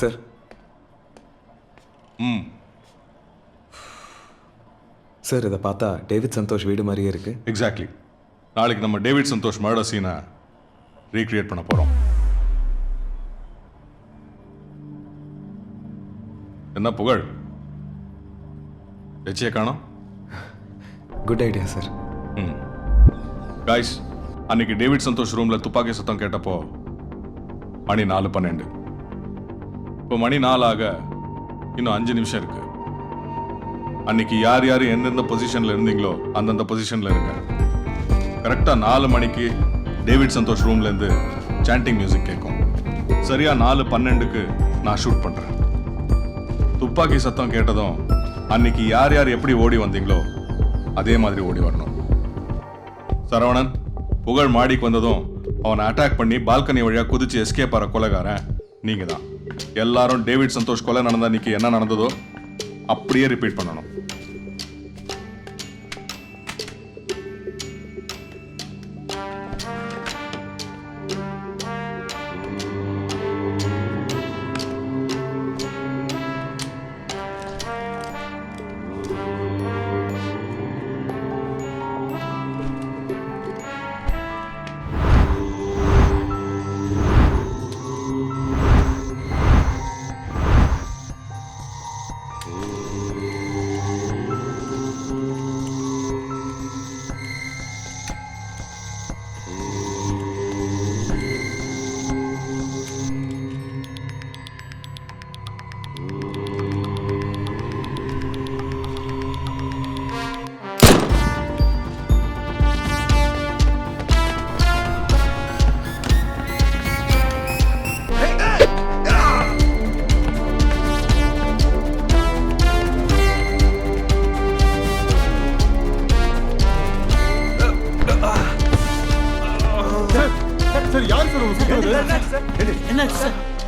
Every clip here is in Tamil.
சார். சார் இதை பார்த்தா டேவிட் சந்தோஷ் வீடு மாதிரியே இருக்கு. எக்ஸாக்ட்லி. நாளைக்கு நம்ம டேவிட் சந்தோஷ் மர்டர் சீனை ரீக்ரியேட் பண்ண போகிறோம். என்ன புகழ், எச்சியை காணோம்? Good idea sir. காய்ஸ், அன்னைக்கு டேவிட் சந்தோஷ் ரூமில் துப்பாக்கி சத்தம் கேட்டப்போ மணி 4:12. இப்போ மணி 4 ஆக இன்னும் 5 நிமிஷம் இருக்கு. அன்னைக்கு யார் யார் எந்தெந்த பொசிஷனில் இருந்தீங்களோ அந்தந்த பொசிஷனில் இருங்க. கரெக்டாக 4 மணிக்கு டேவிட் சந்தோஷ் ரூம்லேருந்து சாண்டிங் மியூசிக் கேட்கும். சரியாக 4:12க்கு நான் ஷூட் பண்ணுறேன். துப்பாக்கி சத்தம் கேட்டதும் அன்னைக்கு யார் யார் எப்படி ஓடி வந்தீங்களோ அதே மாதிரி ஓடி வரணும். சரவணன், புகழ் மாடிக்கு வந்ததும் அவனை அட்டாக் பண்ணி பால்கனி வழியாக குதிச்சு எஸ்கேப் ஆகிற கொலைகாரன் நீங்க தான். எல்லாரும் டேவிட் சந்தோஷ் கொலை நடந்த அன்னைக்கு என்ன நடந்ததோ அப்படியே ரிப்பீட் பண்ணணும்.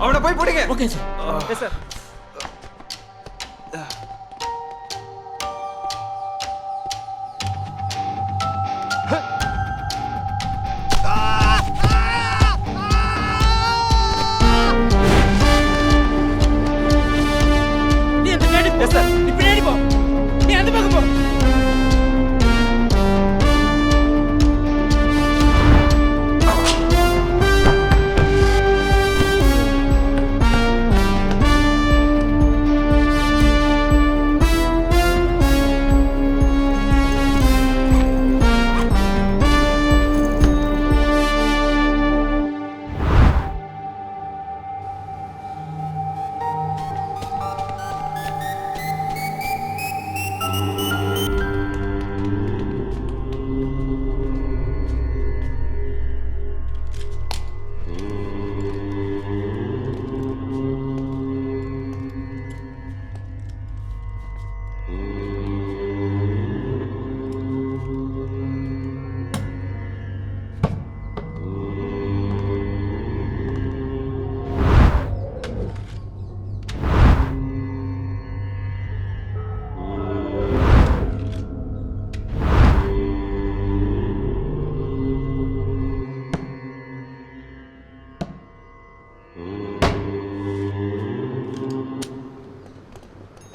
அவனை போய் பிடிங்க. Okay sir. Yes sir. நீ அந்த பின்னாடி போ. Yes sir. நீ பின்னாடி போ. நீ அந்த பக்கம் போ.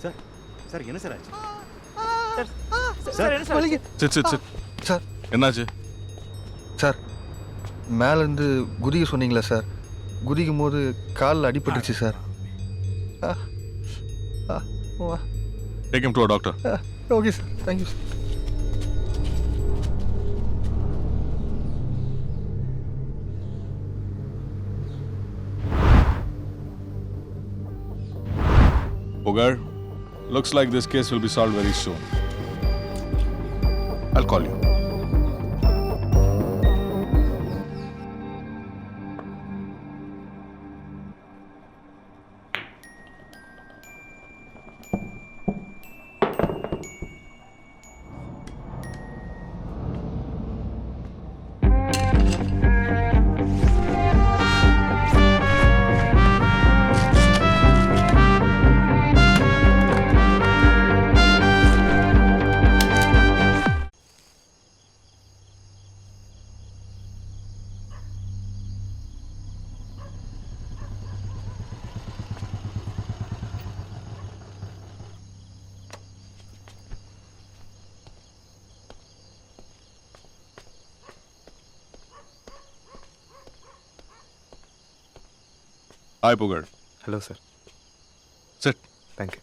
சார் சார் என்ன சார் ஆச்சு? சார் என்ன சார்? சிட். சார் என்னாச்சு? சார் மேலேருந்து குதிக்க சொன்னீங்களா சார்? குதிக்கும் போது காலில் அடிபட்டுச்சு sir. Take him to a doctor. Okay sir, thank you sir. Pugar, looks like this case will be solved very soon. I'll call you. Hi Pugazh. Hello sir. Set. Thank you.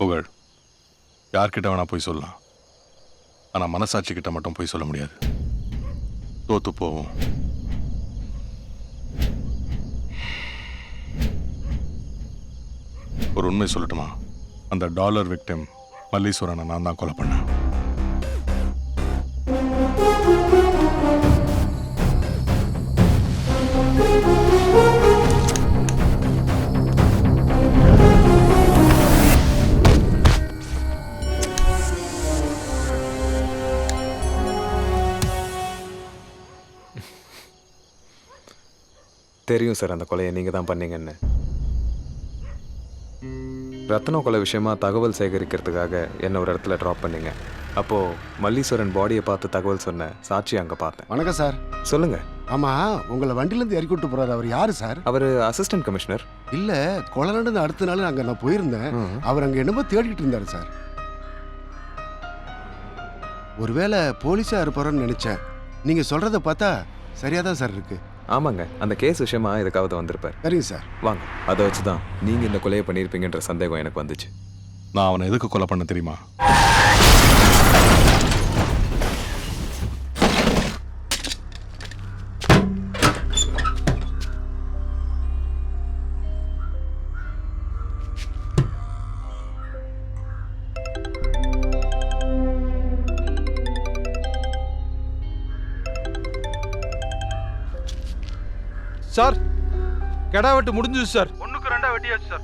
Pugazh, யார்கிட்ட வேணா போய் சொல்லலாம், ஆனால் மனசாட்சி கிட்ட மட்டும் போய் சொல்ல முடியாது. தோத்து போவோம். ஒரு உண்மை சொல்லட்டுமா? அந்த டாலர் விக்டிம் மல்லீஸ்வரனை நான் தான் கொலை பண்ணேன். தெரியும் சார், அந்த கொலையை நீங்கள் தான் பண்ணீங்கன்னு. ரத்னம் கொலை விஷயமா தகவல் சேகரிக்கிறதுக்காக என்ன ஒரு இடத்துல ட்ராப் பண்ணீங்க. அப்போது மல்லீஸ்வரன் பாடியை பார்த்து தகவல் சொன்ன சாட்சி அங்கே பார்த்தேன். வணக்கம் சார். சொல்லுங்கள். ஆமாம், உங்களை வண்டியிலேருந்து இறக்கி விட்டு போகிறாரு அவர் யார் சார்? அவர் அசிஸ்டன்ட் கமிஷனர். இல்லை, கொலை நடந்த அடுத்த நாள் அங்கே நான் போயிருந்தேன். அவர் அங்கே என்னமோ தேடிக்கிட்டு இருந்தார் சார். ஒருவேளை போலீஸாக இருப்பாரோன்னு நினச்சேன். நீங்கள் சொல்கிறத பார்த்தா சரியாக தான் சார் இருக்குது. ஆமாங்க, அந்த கேஸ் விஷயமா இதுக்காவது வந்திருப்பார். சரிங்க சார். வாங்க, அதை வச்சு தான் நீங்கள் இந்த கொலையை பண்ணியிருப்பீங்கன்ற சந்தேகம் எனக்கு வந்துச்சு. நான் அவனை எதுக்கு கொலை பண்ண தெரியுமா? சார், கெடா வெட்டு முடிஞ்சது சார். 1க்கு 2 வெட்டியாச்சு சார்.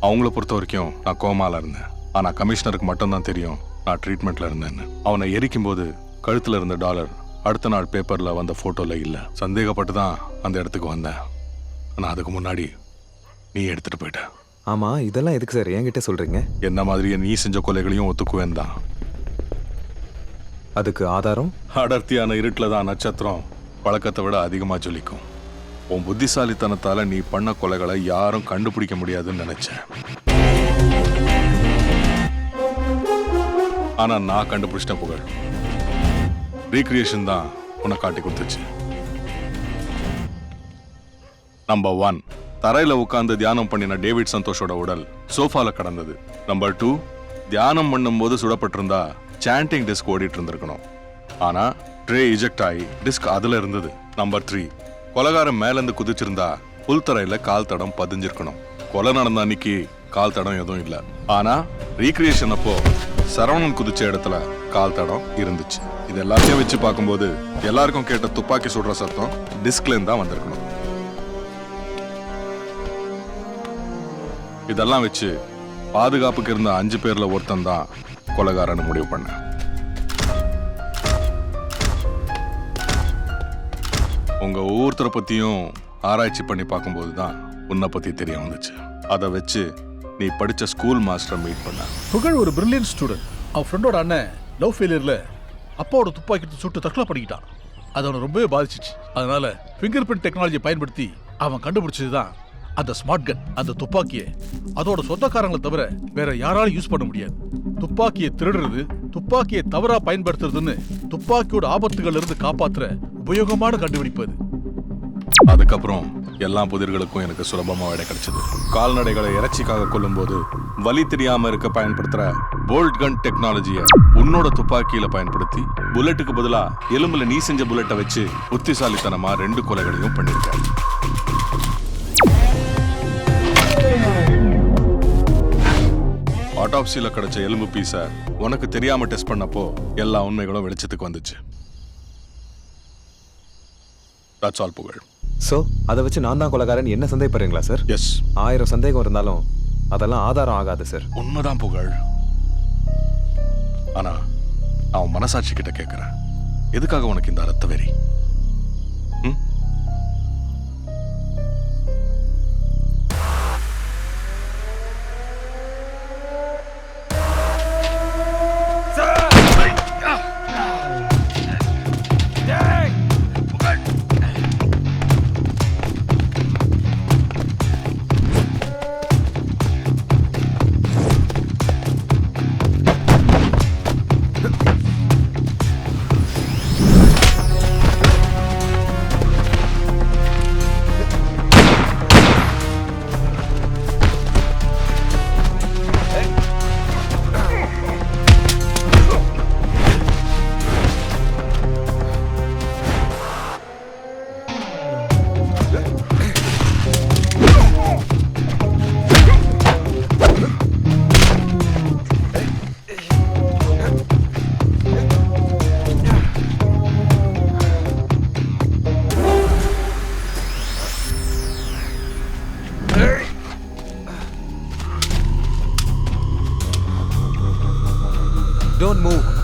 அவங்கள பொறுத்த வரைக்கும் நான் கோமால இருந்தேன். ஆனால் கமிஷனருக்கு மட்டும்தான் தெரியும் நான் ட்ரீட்மெண்ட்ல இருந்தேன்னு. அவனை எரிக்கும் போது கழுத்தில் இருந்த டாலர் அடுத்த நாள் பேப்பரில் வந்த ஃபோட்டோவில் இல்லை. சந்தேகப்பட்டு தான் அந்த இடத்துக்கு வந்தேன். ஆனால் அதுக்கு முன்னாடி நீ எடுத்துகிட்டு போயிட்ட. ஆமாம், இதெல்லாம் எதுக்கு சார் என்கிட்ட சொல்கிறீங்க? என்ன மாதிரியே நீ செஞ்ச கொலைகளையும் ஒத்துக்குவேன் தான். அதுக்கு ஆதாரம்? அடர்த்தியான இருட்டில் தான் நட்சத்திரம் பழக்கத்தை விட அதிகமாக ஜொலிக்கும். உன் புத்திசாலித்தனத்தால் நீ பண்ண கொலைகளை யாரும் கண்டுபிடிக்க முடியாதுன்னு நினைச்சேன். ஆனா நான் கண்டுபிடிச்சிட்டேன் புகழ். ரீக்ரியேஷன் தான் உன்னை காட்டி கொடுத்துச்சு. நம்பர் 1, தரையில உட்கார்ந்து தியானம் பண்ணின டேவிட் சந்தோஷோட உடல் சோஃபால கடந்தது. நம்பர் 2, தியானம் பண்ணும்போது சுடப்பட்டிருந்தா சாண்டிங் டிஸ்க் ஓடிட்டு இருந்திருக்கணும். ஆனா ட்ரே இஜெக்ட் ஆகி டிஸ்க் அதுல இருந்தது. நம்பர் 3, கொலைகாரம் மேலேருந்து குதிச்சிருந்தா புல்தரையில கால் தடம் பதிஞ்சிருக்கணும். கொலை நடந்த அன்னைக்கு கால் தடம் எதுவும் இல்லை. ஆனா ரீக்ரியேஷன் அப்போ சரவணன் குதிச்ச இடத்துல கால் தடம் இருந்துச்சு. இது எல்லாத்தையும் வச்சு பார்க்கும்போது எல்லாருக்கும் கேட்ட துப்பாக்கி சுடுற சத்தம் டிஸ்க்ல இருந்தா வந்திருக்கணும். இதெல்லாம் வச்சு பாதுகாப்புக்கு இருந்த 5 பேர்ல ஒருத்தன் தான் கொலைகாரன்னு முடிவு பண்ணேன். உங்க ஒவ்வொருத்தரை பத்தியும் ஆராய்ச்சி பண்ணி பார்க்கும்போது தான் உன்னை பத்தி தெரிய வந்துச்சு. அதை வச்சு நீ படிச்ச ஸ்கூல் மாஸ்டரை மீட் பண்ண. புகழ் ஒரு பிரில்லியன்ட் ஸ்டூடெண்ட். அவன் ஃப்ரெண்டோட அண்ணன் லவ் ஃபெயிலியர்ல அப்பாவோட துப்பாக்கி எடுத்து சுட்டு தற்கொலை பண்ணிக்கிட்டான். அது அவனை ரொம்பவே பாதிச்சிச்சு. அதனால ஃபிங்கர் பிரிண்ட் டெக்னாலஜியை பயன்படுத்தி அவன் கண்டுபிடிச்சது தான் அந்த ஸ்மார்ட் கன். அந்த துப்பாக்கியை அதோட சொந்தக்காரங்களை தவிர வேற யாராலும் யூஸ் பண்ண முடியாது. துப்பாக்கியை திருடுறது, துப்பாக்கியை தவறா பயன்படுத்துறதுன்னு துப்பாக்கியோட ஆபத்துகள் இருந்து காப்பாத்துற உபயோகமான கண்டுபிடிப்பது. அதுக்கப்புறம் எல்லா புதிர்களுக்கும் எனக்கு சுலபமா விடை கிடைச்சது. கால்நடைகளை இறைச்சிக்காக கொல்லும் போது வலி தெரியாம இருக்க பயன்படுத்துற போல்ட் கன் டெக்னாலஜியை உன்னோட துப்பாக்கியில பயன்படுத்தி புல்லட்டுக்கு பதிலா எலும்புல நீ செஞ்ச புல்லட்டை வச்சு புத்திசாலித்தனமா 2 கொலைகளையும் பண்ணிருக்க. ஆட்டாப்சியில கிடைச்ச எலும்பு பீஸ உனக்கு தெரியாம டெஸ்ட் பண்ணப்போ எல்லா உண்மைகளும் வெளிச்சத்துக்கு வந்துச்சு. That's all புகழ். ஸோ அதை வச்சு நான் தான் கொலைகாரன் என்ன சந்தேகப்படுறீங்களா சார்? எஸ். 1000 சந்தேகம் இருந்தாலும் அதெல்லாம் ஆதாரம் ஆகாது சார். உண்மைதான் புகழ். ஆனா நான் மனசாட்சி கிட்ட கேட்கிறேன், எதுக்காக உனக்கு இந்த ரத்த வெறி? Don't move.